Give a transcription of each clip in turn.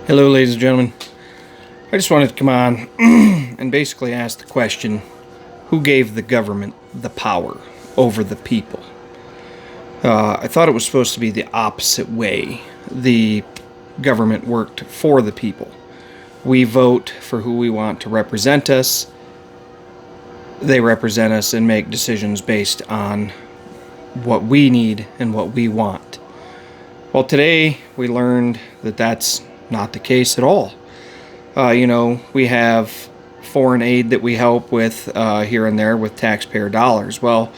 Hello, ladies and gentlemen. I just wanted to come on and basically ask the question, who gave the government the power over the people? I thought it was supposed to be the opposite way. The government worked for the people. We vote for who we want to represent us. They represent us and make decisions based on what we need and what we want. Well, today we learned that that's not the case at all. We have foreign aid that we help with here and there with taxpayer dollars. Well,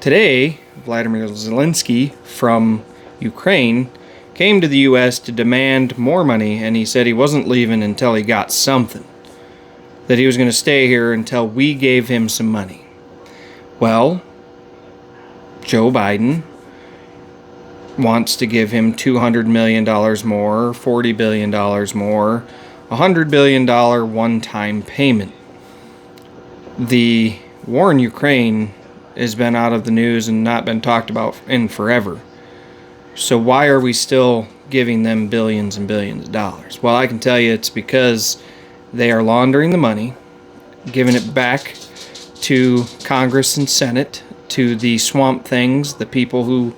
today, Vladimir Zelensky from Ukraine came to the U.S. to demand more money, and he said he wasn't leaving until he got something. That he was going to stay here until we gave him some money. Well, Joe Biden wants to give him $200 million more, $40 billion more, $100 billion one-time payment. The war in Ukraine has been out of the news and not been talked about in forever. So why are we still giving them billions and billions of dollars? Well, I can tell you it's because they are laundering the money, giving it back to Congress and Senate, to the swamp things, the people who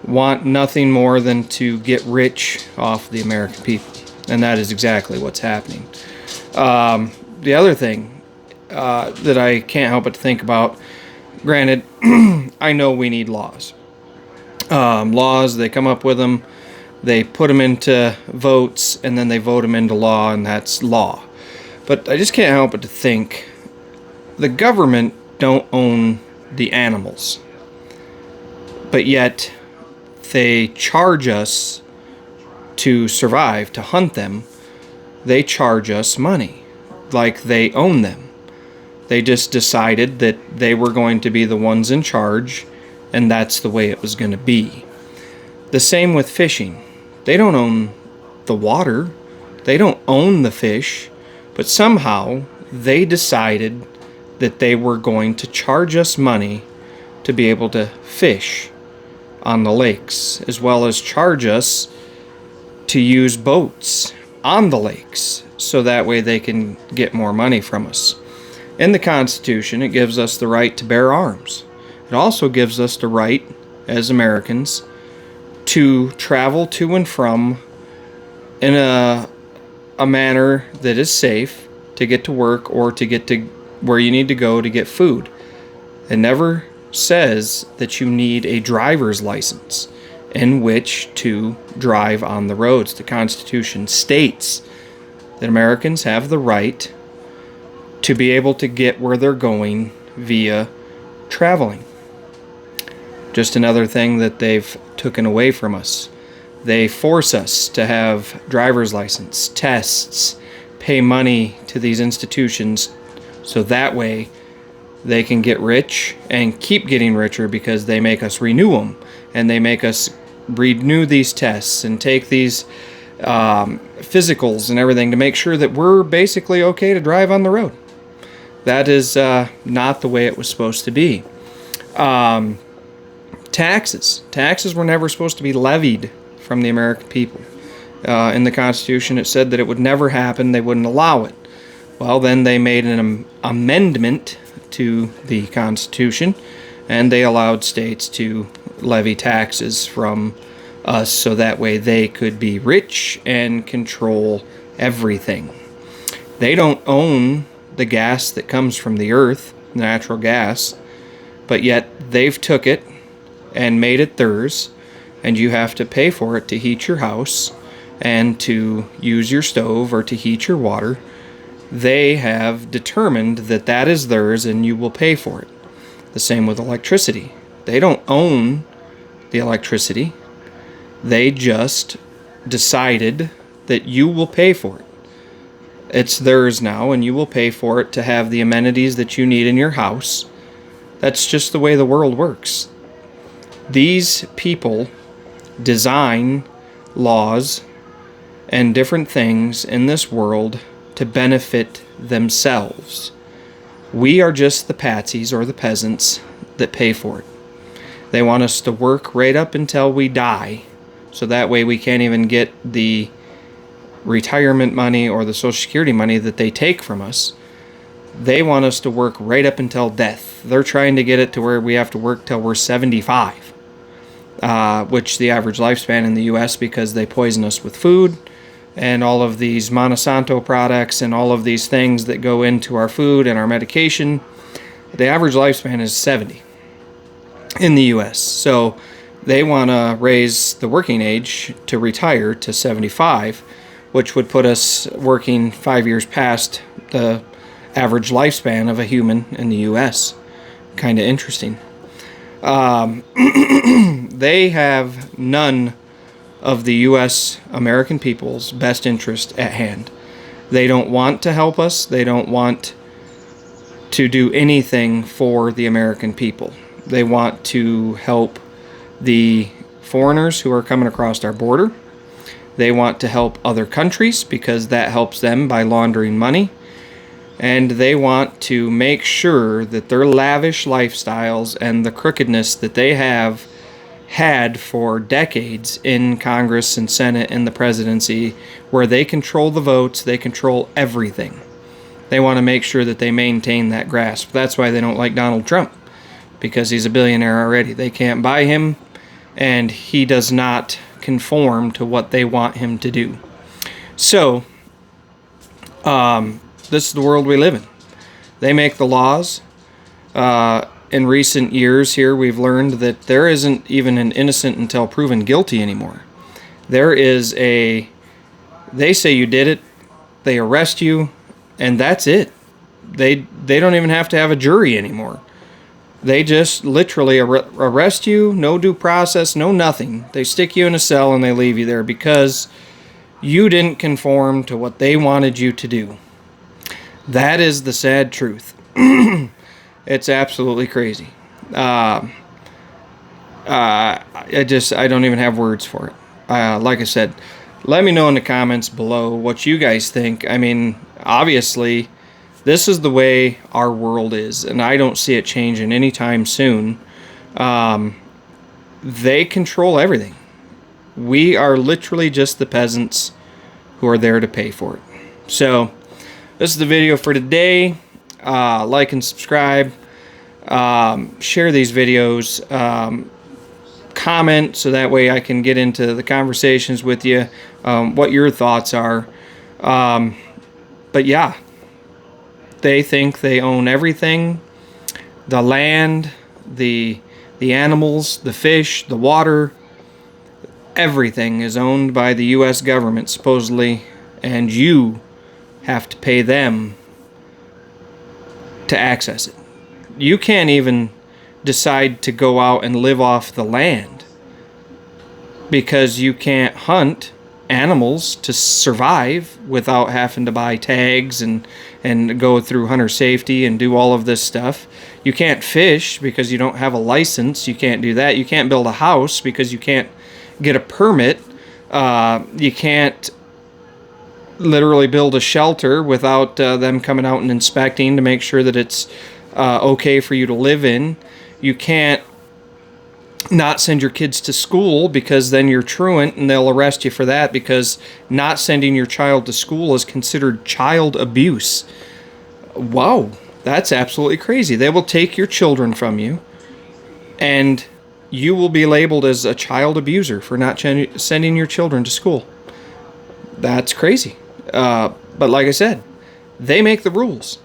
want nothing more than to get rich off the American people. And that is exactly what's happening. The other thing that I can't help but to think about, granted, I know we need laws. Laws, they come up with them, they put them into votes, and then they vote them into law, and that's law. But I just can't help but to think, the government don't own the animals. But yet, they charge us to survive, to hunt them. They charge us money, like they own them. They just decided that they were going to be the ones in charge, and that's the way it was going to be. The same with fishing. They don't own the water. They don't own the fish, but somehow they decided that they were going to charge us money to be able to fish on the lakes, as well as charge us to use boats on the lakes, so that way they can get more money from us. In the Constitution, it gives us the right to bear arms. It also gives us the right, as Americans, to travel to and from in a manner that is safe, to get to work or to get to where you need to go to get food. It never says that you need a driver's license in which to drive on the roads. The Constitution states that Americans have the right to be able to get where they're going via traveling. Just another thing that they've taken away from us. They force us to have driver's license, tests, pay money to these institutions, so that way they can get rich and keep getting richer, because they make us renew them, and they make us renew these tests and take these physicals and everything to make sure that we're basically okay to drive on the road. That is not the way it was supposed to be. Taxes were never supposed to be levied from the American people. In the Constitution, it said that it would never happen. They wouldn't allow it. Well, then they made an amendment to the Constitution, and they allowed states to levy taxes from us, so that way they could be rich and control everything. They don't own the gas that comes from the earth, natural gas, but yet they've took it and made it theirs, and you have to pay for it to heat your house and to use your stove or to heat your water. They have determined that that is theirs, and you will pay for it. The same with electricity. They don't own the electricity. They just decided that you will pay for it. It's theirs now, and you will pay for it to have the amenities that you need in your house. That's just the way the world works. These people design laws and different things in this world to benefit themselves. We are just the patsies or the peasants that pay for it. They want us to work right up until we die, so that way we can't even get the retirement money or the Social Security money that they take from us. They want us to work right up until death. They're trying to get it to where we have to work till we're 75, which the average lifespan in the U.S., because they poison us with food and all of these Monsanto products and all of these things that go into our food and our medication, the average lifespan is 70 in the U.S. So they want to raise the working age to retire to 75, which would put us working 5 years past the average lifespan of a human in the U.S. Kind of interesting. They have none of the U.S. American people's best interest at hand. They don't want to help us. They don't want to do anything for the American people. They want to help the foreigners who are coming across our border. They want to help other countries because that helps them by laundering money. And they want to make sure that their lavish lifestyles and the crookedness that they have had for decades in Congress and Senate and the presidency, where they control the votes, they control everything. They want to make sure that they maintain that grasp. That's why they don't like Donald Trump, because he's a billionaire already. They can't buy him, and he does not conform to what they want him to do. So, this is the world we live in. They make the laws. In recent years here, we've learned that there isn't even an innocent until proven guilty anymore. There is they say you did it, they arrest you, and that's it. They don't even have to have a jury anymore. They just literally arrest you, no due process, no nothing. They stick you in a cell and they leave you there because you didn't conform to what they wanted you to do. That is the sad truth. It's absolutely crazy. I don't even have words for it. Like I said, let me know in the comments below what you guys think. I mean, obviously, this is the way our world is, and I don't see it changing anytime soon. They control everything. We are literally just the peasants who are there to pay for it. So, this is the video for today. Like and subscribe. Share these videos. Comment so that way I can get into the conversations with you, what your thoughts are. But yeah, they think they own everything. The land, the animals, the fish, the water, everything is owned by the U.S. government, supposedly, and you have to pay them to access it. You can't even decide to go out and live off the land because you can't hunt animals to survive without having to buy tags and go through hunter safety and do all of this stuff. You can't fish because you don't have a license. You can't do that. You can't build a house because you can't get a permit. You can't literally build a shelter without them coming out and inspecting to make sure that it's okay for you to live in. You can't not send your kids to school because then you're truant and they'll arrest you for that, because not sending your child to school is considered child abuse. Wow, that's absolutely crazy. They will take your children from you and you will be labeled as a child abuser for not sending your children to school. That's crazy. But like I said, they make the rules.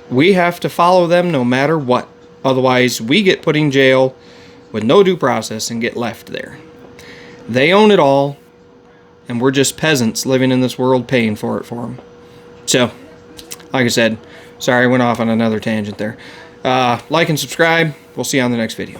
We have to follow them no matter what. Otherwise, we get put in jail with no due process and get left there. They own it all, and we're just peasants living in this world paying for it for them. So, like I said, sorry I went off on another tangent there. Like and subscribe. We'll see you on the next video.